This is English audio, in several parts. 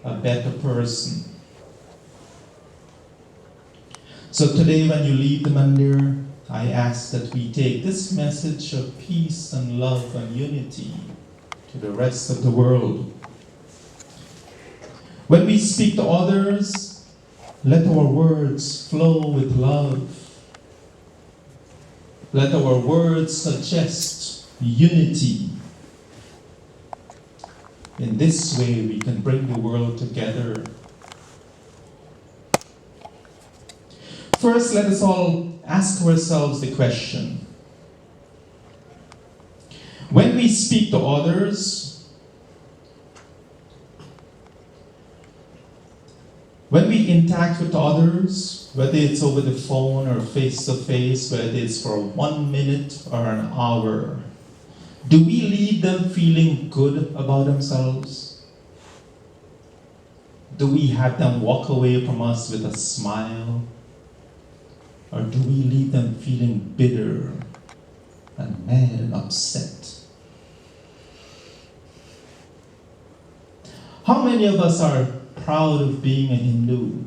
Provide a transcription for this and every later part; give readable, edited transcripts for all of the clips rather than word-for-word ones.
a better person. So today when you leave the mandir, I ask that we take this message of peace and love and unity to the rest of the world. When we speak to others, let our words flow with love. Let our words suggest unity. In this way, we can bring the world together. First, let us all ask ourselves the question. When we speak to others, when we interact with others, whether it's over the phone or face-to-face, whether it's for 1 minute or an hour, do we leave them feeling good about themselves? Do we have them walk away from us with a smile? Or do we leave them feeling bitter and mad and upset? How many of us are proud of being a Hindu?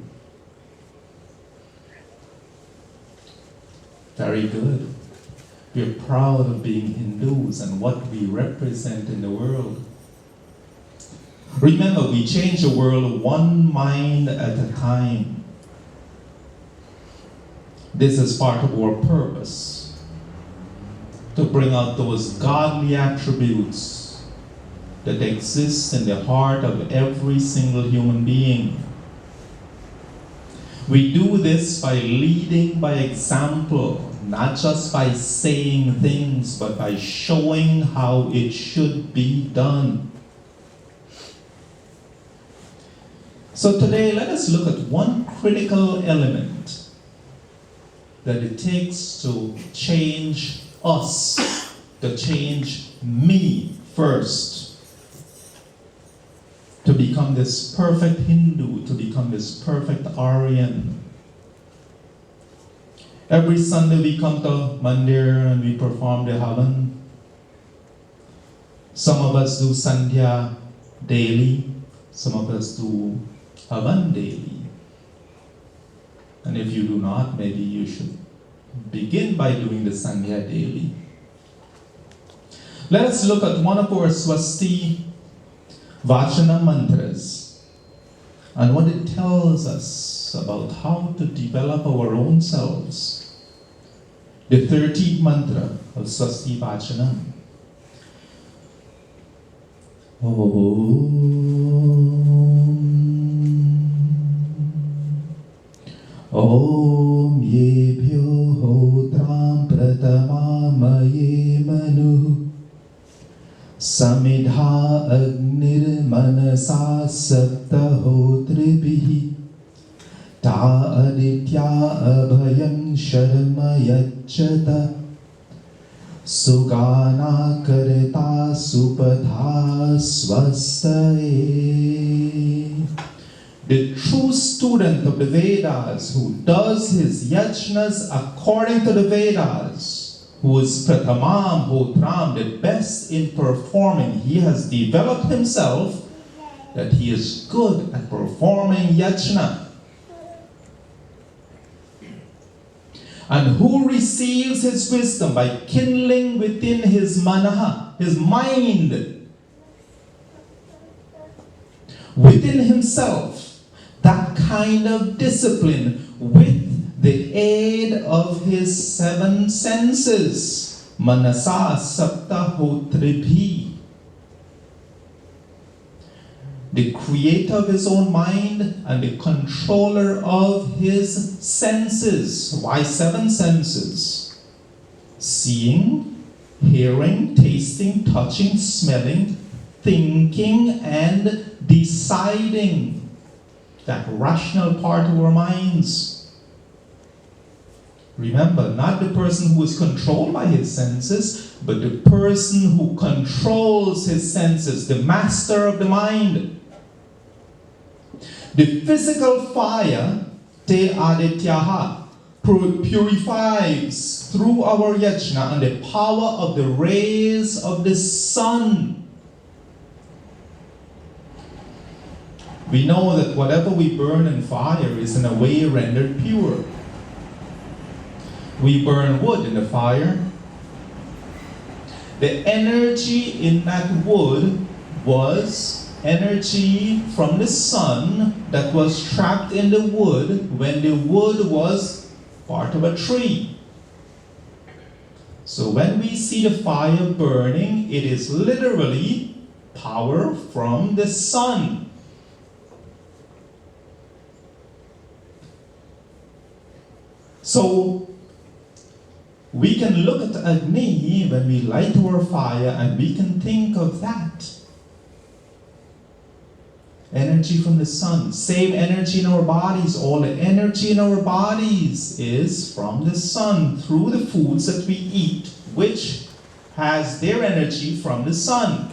Very good. We're proud of being Hindus and what we represent in the world. Remember, we change the world one mind at a time. This is part of our purpose, to bring out those godly attributes that exist in the heart of every single human being. We do this by leading by example, not just by saying things, but by showing how it should be done. So today, let us look at one critical element that it takes to change us, to change me first, to become this perfect Hindu, to become this perfect Aryan. Every Sunday we come to mandir and we perform the Havan. Some of us do Sandhya daily, some of us do Havan daily. And if you do not, maybe you should begin by doing the Sandhya daily. Let us look at one of our Swasti Vachana mantras and what it tells us about how to develop our own selves. The 13th mantra of Swasti Vachana. Om yebhyo hotram pratamamaye manu samidha agnir manasa saptahotribihi ta aditya abhayam sharma yacchata sugana karita supatha swastaye. The true student of the Vedas who does his yajnas according to the Vedas, who is pratamam hotram, the best in performing, he has developed himself that he is good at performing yajna. And who receives his wisdom by kindling within his manaha, his mind, within himself, that kind of discipline with the aid of his 7 senses. Manasa sapta hotribhi. The creator of his own mind and the controller of his senses. Why 7 senses? Seeing, hearing, tasting, touching, smelling, thinking, and deciding. That rational part of our minds. Remember, not the person who is controlled by his senses, but the person who controls his senses, the master of the mind. The physical fire, te adityaha, purifies through our yajna and the power of the rays of the sun. We know that whatever we burn in fire is in a way rendered pure. We burn wood in the fire. The energy in that wood was energy from the sun that was trapped in the wood when the wood was part of a tree. So when we see the fire burning, it is literally power from the sun. So we can look at Agni when we light our fire and we can think of that. Energy from the sun. Same energy in our bodies. All the energy in our bodies is from the sun through the foods that we eat, which has their energy from the sun.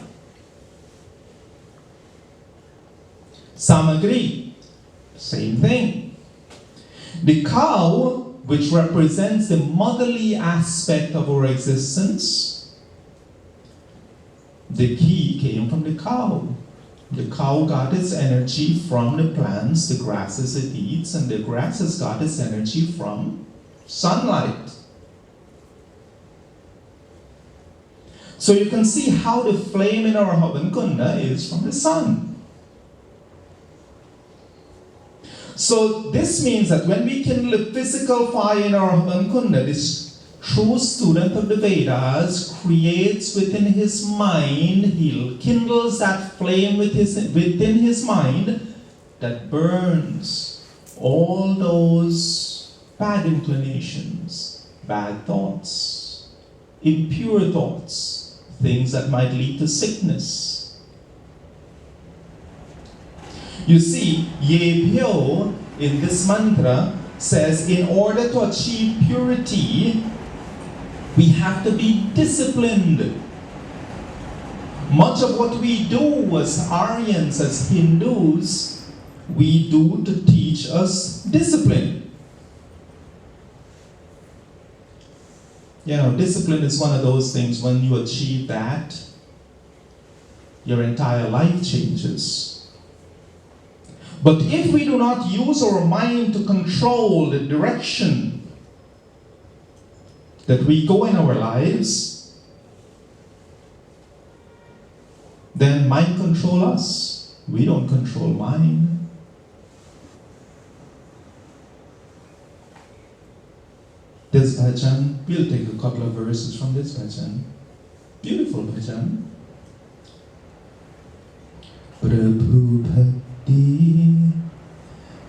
Samagri, same thing. The cow, which represents the motherly aspect of our existence, the key came from the cow. The cow got its energy from the plants, the grasses it eats, and the grasses got its energy from sunlight. So you can see how the flame in our Havan Kunda is from the sun. So this means that when we kindle a physical fire in our Havan Kunda, this true student of the Vedas creates within his mind, he kindles that flame within his mind that burns all those bad inclinations, bad thoughts, impure thoughts, things that might lead to sickness. You see, Yebyo in this mantra says, in order to achieve purity, we have to be disciplined. Much of what we do as Aryans, as Hindus, we do to teach us discipline. You know, discipline is one of those things, when you achieve that, your entire life changes. But if we do not use our mind to control the direction that we go in our lives, then mind control us. We don't control mind. This bhajan, we'll take a couple of verses from this bhajan. Beautiful bhajan. Prabhu bhakti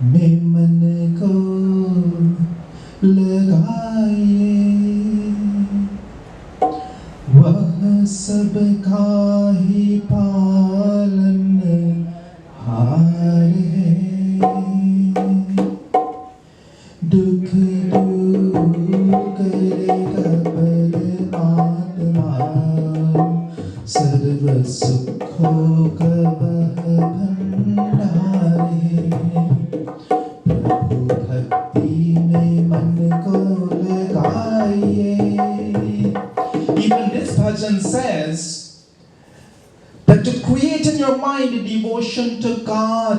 mein man ko lagaye, वह सबका ही पालन हार है, दुख दूर करेगा परमात्मा, सर्व सुखों का वह भंडार है, प्रभु भक्ति में मन को लगाइए. Even this bhajan says that to create in your mind a devotion to God,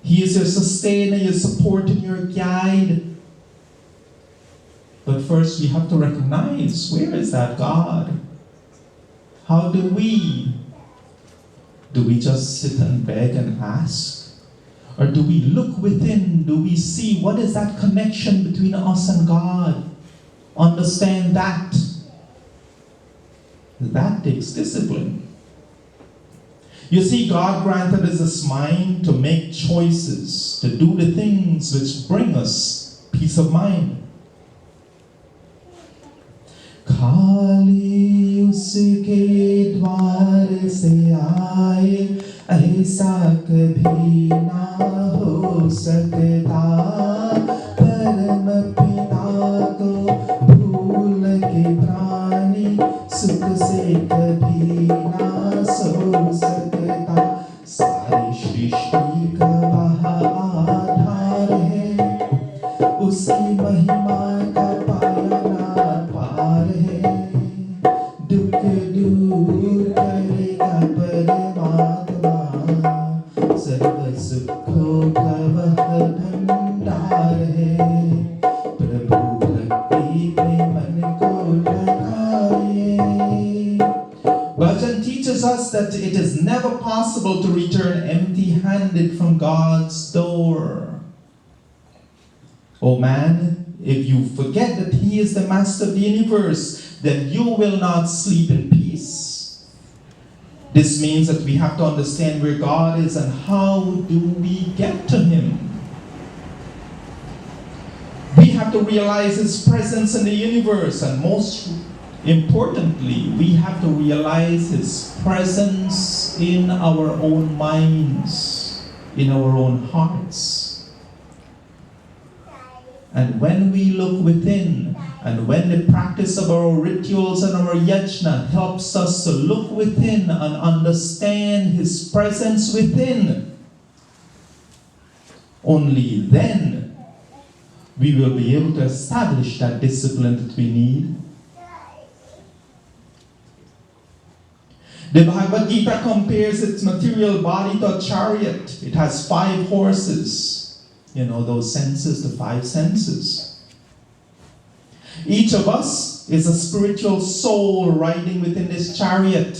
He is your sustainer, your support, and your guide. But first we have to recognize, where is that God? How do we? Do we just sit and beg and ask? Or do we look within? Do we see what is that connection between us and God? Understand that. That takes discipline. You see, God granted us this mind to make choices, to do the things which bring us peace of mind. खाली उसके द्वार से आए ऐसा कभी ना हो सकता, परम पिता को भूल के प्राणी सुख से कभी ना सो सकता, सारी सृष्टि का वह आधार है, उसकी महिमा का पाया ना पार है, दुख दूर करेगा परमात्मा, सर्व सुखो भवः भंडार है प्रभु भक्ति में मन को लगाए. Bhajan teaches us that it is never possible to return empty-handed from God's door. Oh man, if you forget that He is the master of the universe, then you will not sleep in peace. This means that we have to understand where God is and how do we get to Him. We have to realize His presence in the universe, and most importantly, we have to realize His presence in our own minds, in our own hearts. And when we look within, and when the practice of our rituals and our yajna helps us to look within and understand His presence within, only then we will be able to establish that discipline that we need. The Bhagavad Gita compares its material body to a chariot. It has 5 horses. You know, those senses, the 5 senses. Each of us is a spiritual soul riding within this chariot,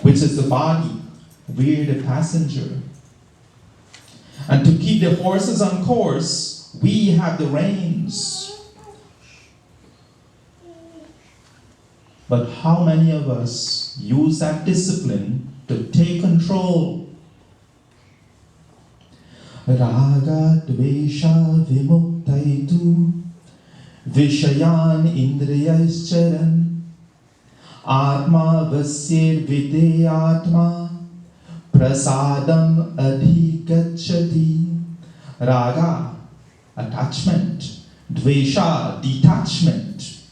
which is the body. We're the passenger. And to keep the horses on course, we have the reins. But how many of us use that discipline to take control? Raga dvesha vimuktaitu vishayan indriyascharan atma vasyir videyatma prasadam adhigacchati. Raga, attachment. Dvesha, detachment.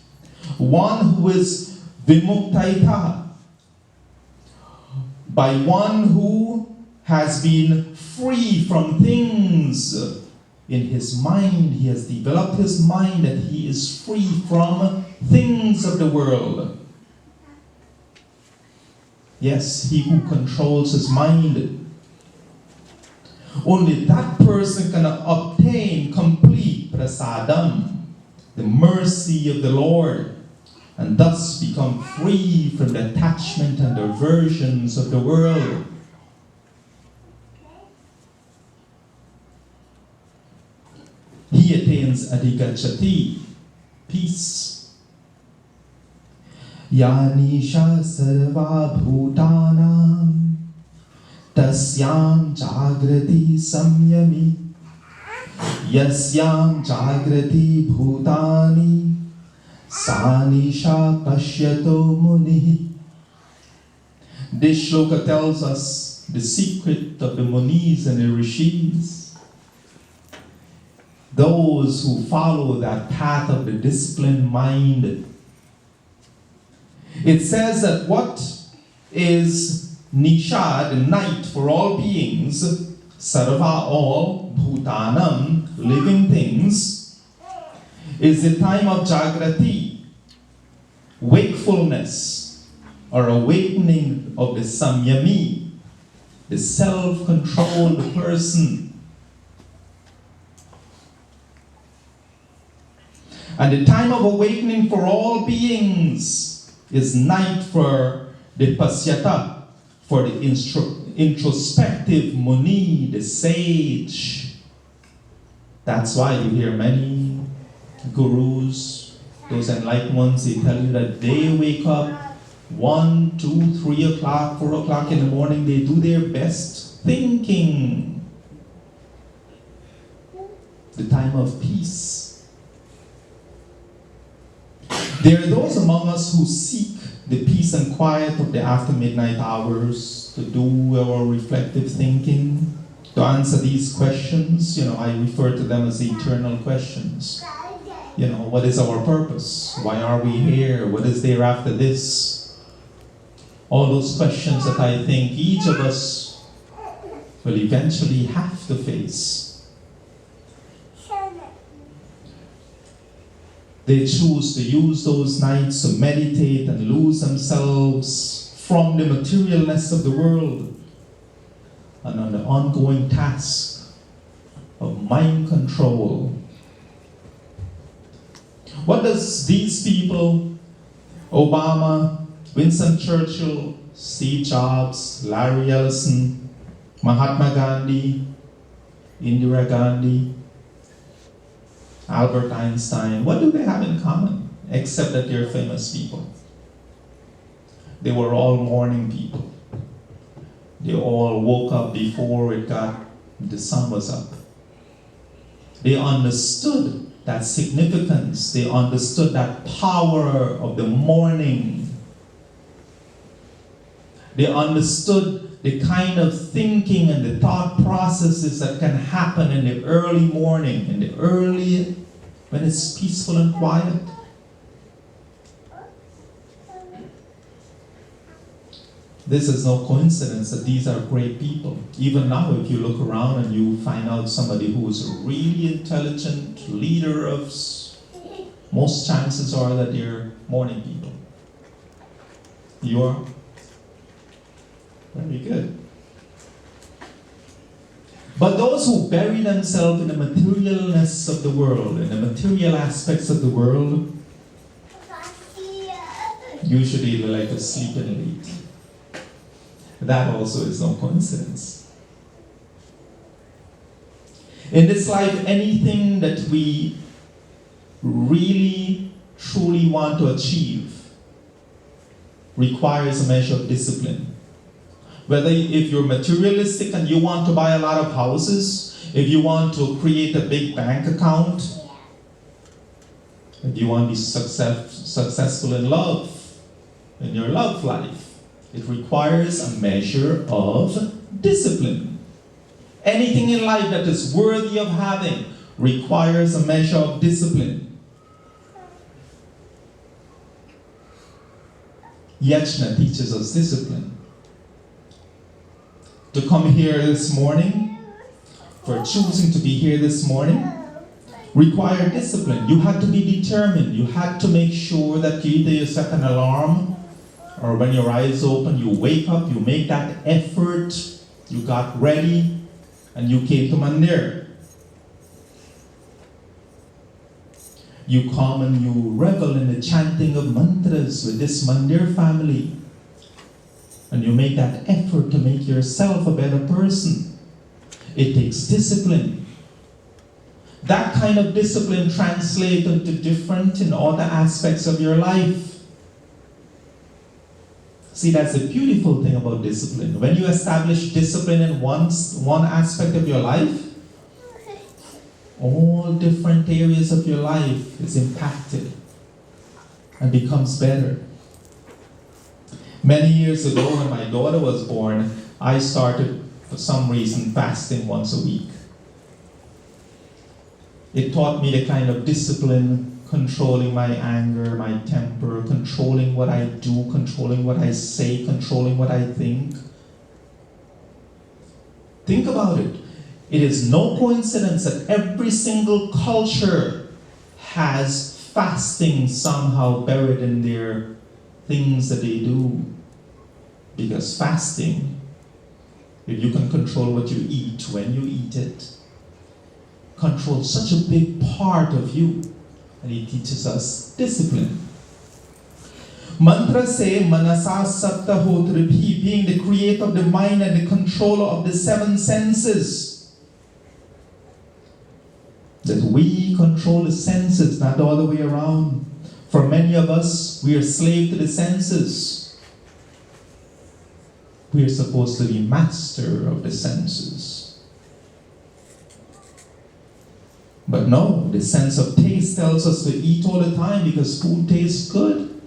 One who is vimuktaita, by one who has been free from things in his mind. He has developed his mind that he is free from things of the world. Yes, he who controls his mind. Only that person can obtain complete prasadam, the mercy of the Lord, and thus become free from the attachment and aversions of the world. He attains adhigacchati, peace. Yanisha sarva bhutanam tasyam jagrati samyami yasyam jagrati bhutani sanisha pashyato muni. This shloka tells us the secret of the munis and the rishis. Those who follow that path of the disciplined mind. It says that what is Nisha, the night for all beings, Sarva, all, Bhutanam, living things, is the time of Jagrati, wakefulness, or awakening of the Samyami, the self-controlled person. And the time of awakening for all beings is night for the Pasyata, for the introspective Muni, the sage. That's why you hear many gurus, those enlightened ones, they tell you that they wake up 1, 2, 3 o'clock, 4 o'clock in the morning, they do their best thinking. The time of peace. There are those among us who seek the peace and quiet of the after midnight hours to do our reflective thinking, to answer these questions. I refer to them as the eternal questions. What is our purpose? Why are we here? What is there after this? All those questions that I think each of us will eventually have to face. They choose to use those nights to meditate and lose themselves from the materialness of the world. and on the ongoing task of mind control. What does these people, Obama, Winston Churchill, Steve Jobs, Larry Ellison, Mahatma Gandhi, Indira Gandhi, Albert Einstein, what do they have in common? Except that they're famous people. They were all morning people. They all woke up before the sun was up. They understood that significance. They understood that power of the morning. They understood the kind of thinking and the thought processes that can happen in the early morning, when it's peaceful and quiet. This is no coincidence that these are great people. Even now, if you look around and you find out somebody who is a really intelligent leader of, most chances are that they're morning people. You are? Very good. But those who bury themselves in the materialness of the world, in the material aspects of the world, usually they like to sleep in late. That also is no coincidence. In this life, anything that we really, truly want to achieve requires a measure of discipline. Whether if you're materialistic and you want to buy a lot of houses, if you want to create a big bank account, if you want to be successful in love, in your love life, it requires a measure of discipline. Anything in life that is worthy of having requires a measure of discipline. Yagna teaches us discipline. To come here this morning, for choosing to be here this morning, required discipline. You had to be determined. You had to make sure that either you set an alarm, or when your eyes open, you wake up, you make that effort, you got ready, and you came to Mahadeo. You come and you revel in the chanting of mantras with this Mahadeo family. And you make that effort to make yourself a better person. It takes discipline. That kind of discipline translates into different in other aspects of your life. See, that's the beautiful thing about discipline. When you establish discipline in one aspect of your life, all different areas of your life is impacted and becomes better. Many years ago, when my daughter was born, I started, for some reason, fasting once a week. It taught me the kind of discipline, controlling my anger, my temper, controlling what I do, controlling what I say, controlling what I think. Think about it. It is no coincidence that every single culture has fasting somehow buried in their things that they do. Because fasting, if you can control what you eat, when you eat it, controls such a big part of you. And it teaches us discipline. Mantra say manasa sapta hotribhi, being the creator of the mind and the controller of the seven senses. That we control the senses, not the other way around. For many of us, we are slave to the senses. We are supposed to be master of the senses. But no, the sense of taste tells us to eat all the time because food tastes good.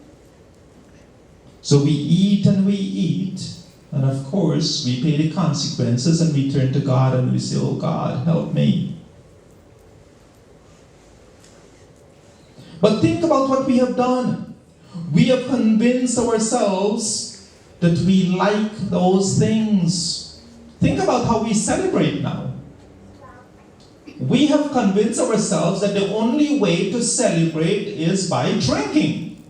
So we eat and we eat, and of course we pay the consequences and we turn to God and we say, oh God, help me. But think about what we have done. We have convinced ourselves that we like those things. Think about how we celebrate now. We have convinced ourselves that the only way to celebrate is by drinking.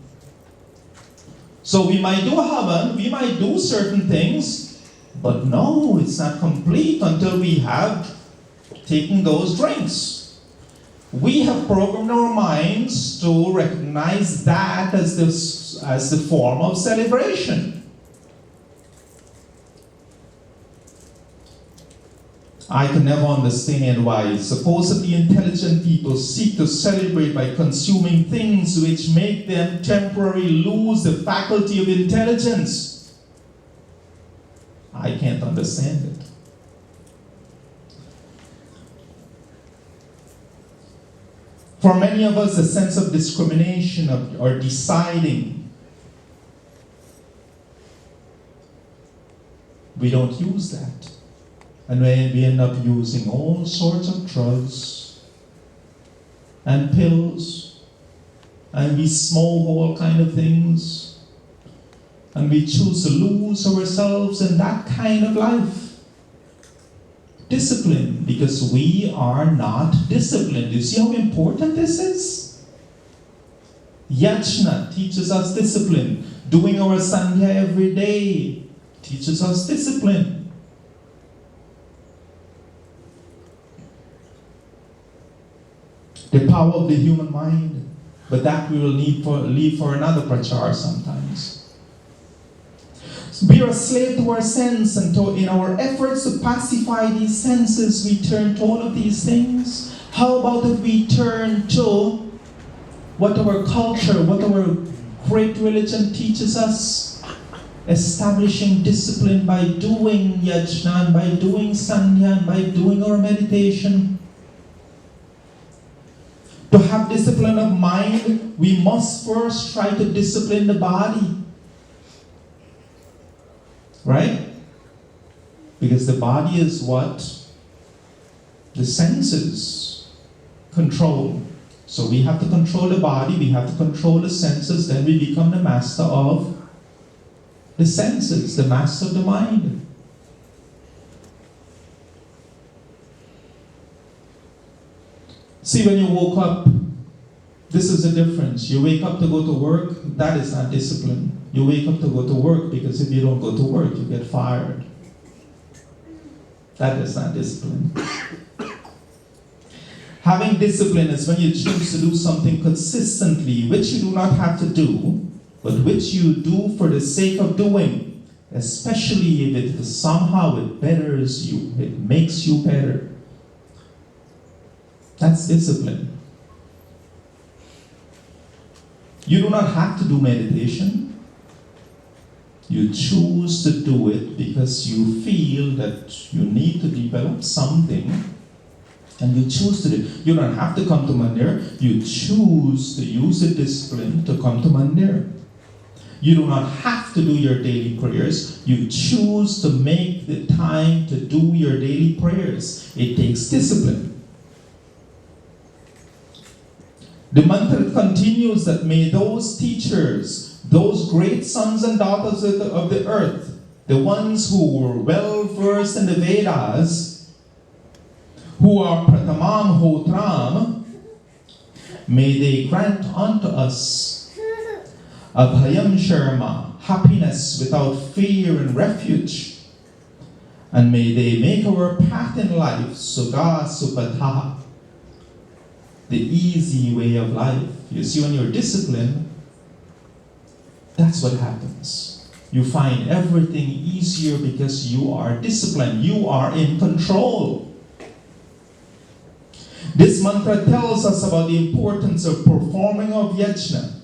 So we might do havan, we might do certain things, But no, it's not complete until we have taken those drinks. We have programmed our minds to recognize that as the form of celebration. I can never understand why supposedly intelligent people seek to celebrate by consuming things which make them temporarily lose the faculty of intelligence. I can't understand it. For many of us, a sense of discrimination or deciding, we don't use that. And we end up using all sorts of drugs and pills, and we smoke all kind of things, and we choose to lose ourselves in that kind of life. Discipline, because we are not disciplined. You see how important this is? Yagna teaches us discipline. Doing our sandhya every day teaches us discipline. The power of the human mind, but that we will leave for another prachar sometimes. So we are a slave to our sense, and in our efforts to pacify these senses, we turn to all of these things. How about if we turn to what our culture, what our great religion teaches us? Establishing discipline by doing yajna, by doing sandhya, by doing our meditation. To have discipline of mind, we must first try to discipline the body. Right? Because the body is what the senses control. So we have to control the body, we have to control the senses, then we become the master of the senses, the master of the mind. See, when you woke up, this is the difference. You wake up to go to work, that is not discipline. You wake up to go to work because if you don't go to work, you get fired. That is not discipline. Having discipline is when you choose to do something consistently, which you do not have to do, but which you do for the sake of doing, especially if it somehow it betters you, it makes you better. That's discipline. You do not have to do meditation. You choose to do it because you feel that you need to develop something, and you choose to do it. You don't have to come to Mandir. You choose to use the discipline to come to Mandir. You do not have to do your daily prayers. You choose to make the time to do your daily prayers. It takes discipline. The mantra continues that may those teachers, those great sons and daughters of the earth, the ones who were well versed in the Vedas, who are Pratamam Hotram, may they grant unto us Abhayam Sharma, happiness without fear and refuge, and may they make our path in life Sugha Supatha, the easy way of life. You see, when you're disciplined, that's what happens. You find everything easier because you are disciplined. You are in control. This mantra tells us about the importance of performing of yajna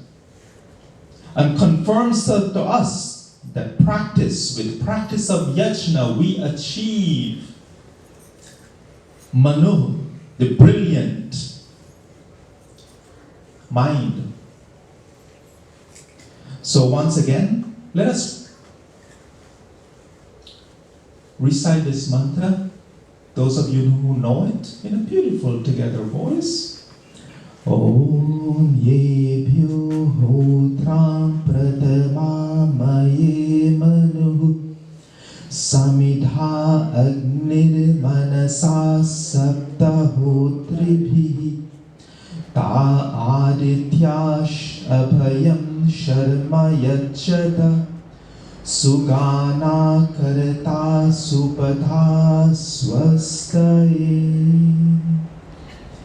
and confirms to us that with practice of yajna, we achieve Manu, the brilliant mind. So once again, let us recite this mantra, those of you who know it, in a beautiful together voice. Om yebhyo hotram prathamamaye manu samidha agnir manasa sapta hotribhi ta adityash abhayam sharma yachata Sugana karta supatha swastaye.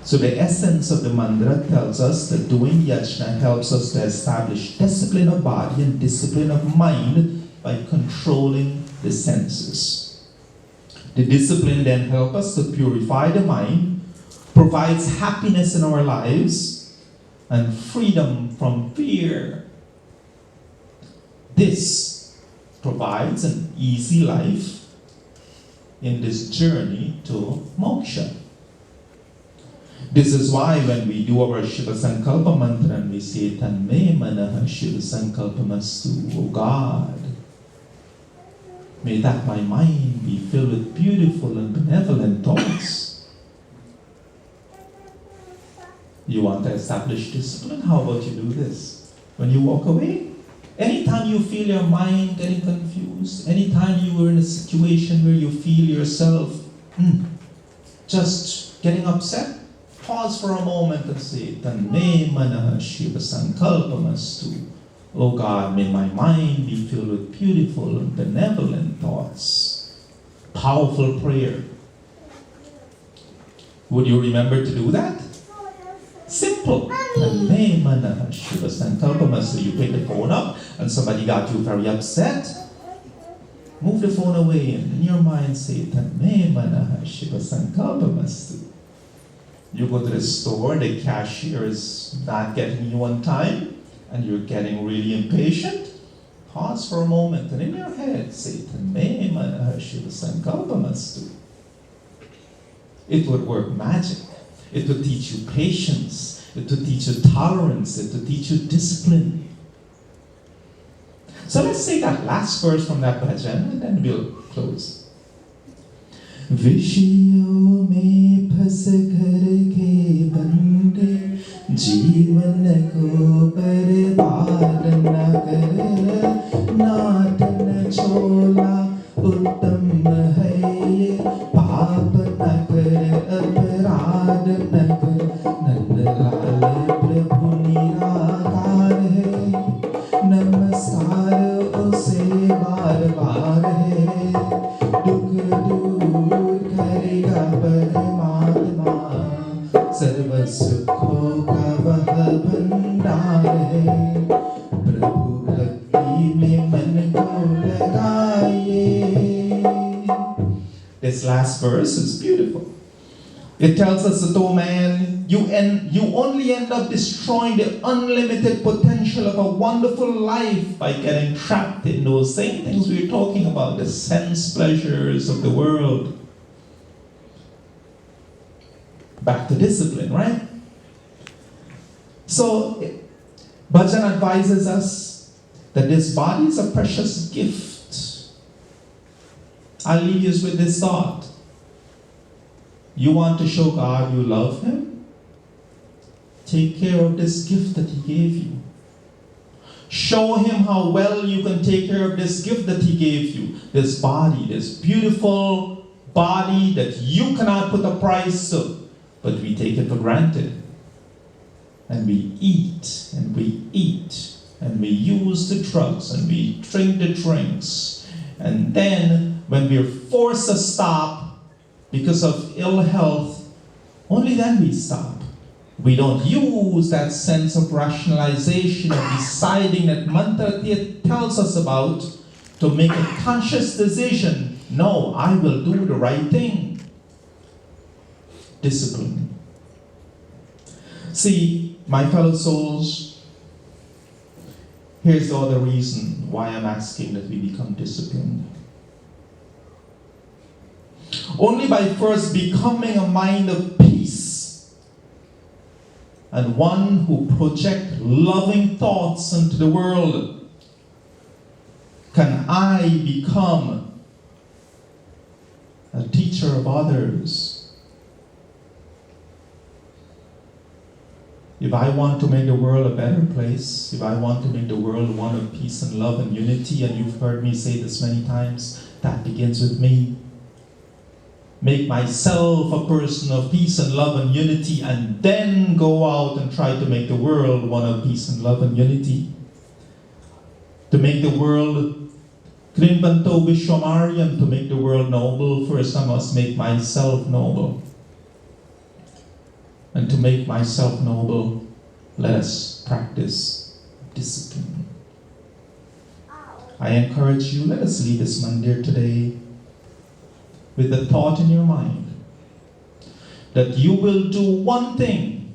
So the essence of the mantra tells us that doing yajna helps us to establish discipline of body and discipline of mind by controlling the senses. The discipline then helps us to purify the mind, provides happiness in our lives, and freedom from fear. This provides an easy life in this journey to moksha. This is why when we do our Shiva Sankalpa mantra and we say Tanme Manaha Shiva Sankalpamastu, O God, may that my mind be filled with beautiful and benevolent thoughts. You want to establish discipline? How about you do this? When you walk away, anytime you feel your mind getting confused, anytime you are in a situation where you feel yourself just getting upset, pause for a moment and say, Tanme Manaha Shiva Sankalpamastu. Oh God, may my mind be filled with beautiful and benevolent thoughts. Powerful prayer. Would you remember to do that? Simple. Tanme Manaha Shiva Sankalpamastu. You pick the phone up and somebody got you very upset. Move the phone away and in your mind say, Tanme Manaha Shiva Sankalpamastu. You go to the store, the cashier is not getting you on time, and you're getting really impatient. Pause for a moment and in your head say, Tanme Manaha Shiva Sankalpamastu. It would work magic. It would teach you patience. It would teach you tolerance. It would teach you discipline. So let's say that last verse from that bhajan and then we'll close. Vishiyo me phas karke bande जीवन को बर्बाद न कर नाटन छोला उत्तम है ये पाप न कर अपराध न कर नंदलाल प्रभु निराकार है नमस्कार उसे बार बार है दुख दूर करेगा परमात्मा सर्व सुखों का वह भंडार है प्रभु भक्ति में मन को लगाइए. This last verse is beautiful. It tells us that, oh man, you only end up destroying the unlimited potential of a wonderful life by getting trapped in those same things we were talking about, the sense pleasures of the world. Back to discipline, right? So, Bhajan advises us that this body is a precious gift. I'll leave you with this thought. You want to show God you love Him? Take care of this gift that He gave you. Show Him how well you can take care of this gift that He gave you. This body, this beautiful body that you cannot put a price to. But we take it for granted. And we eat, and we eat, and we use the drugs, and we drink the drinks. And then, when we're forced to stop because of ill health, only then we stop. We don't use that sense of rationalization of deciding that mantra tells us about to make a conscious decision. No, I will do the right thing. Discipline. See, my fellow souls, here's the other reason why I'm asking that we become disciplined. Only by first becoming a mind of peace and one who projects loving thoughts into the world can I become a teacher of others. If I want to make the world a better place, if I want to make the world one of peace and love and unity, and you've heard me say this many times, that begins with me. Make myself a person of peace and love and unity, and then go out and try to make the world one of peace and love and unity. To make the world Krinvanto Vishwamaryam, to make the world noble, first I must make myself noble. And to make myself noble, let us practice discipline. I encourage you, let us leave this mandir today with the thought in your mind that you will do one thing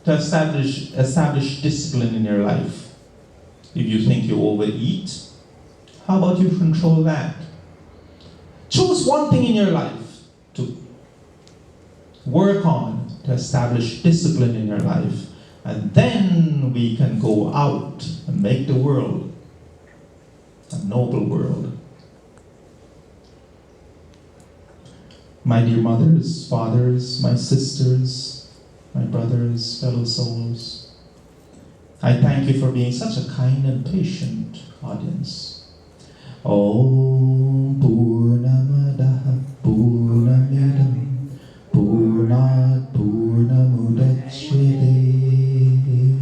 to establish discipline in your life. If you think you overeat, how about you control that? Choose one thing in your life to work on to establish discipline in your life, and then we can go out and make the world a noble world. My dear mothers, fathers, my sisters, my brothers, fellow souls, I thank you for being such a kind and patient audience. Om Purnamadaha Purnamidam Purnat Purnamudachyate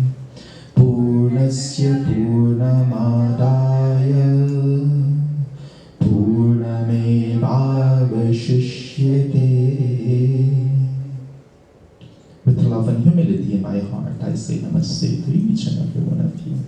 Purnasya Purnamadaya Purnamevavashishyate. With love and humility in my heart, I say namaste to each and every one of you.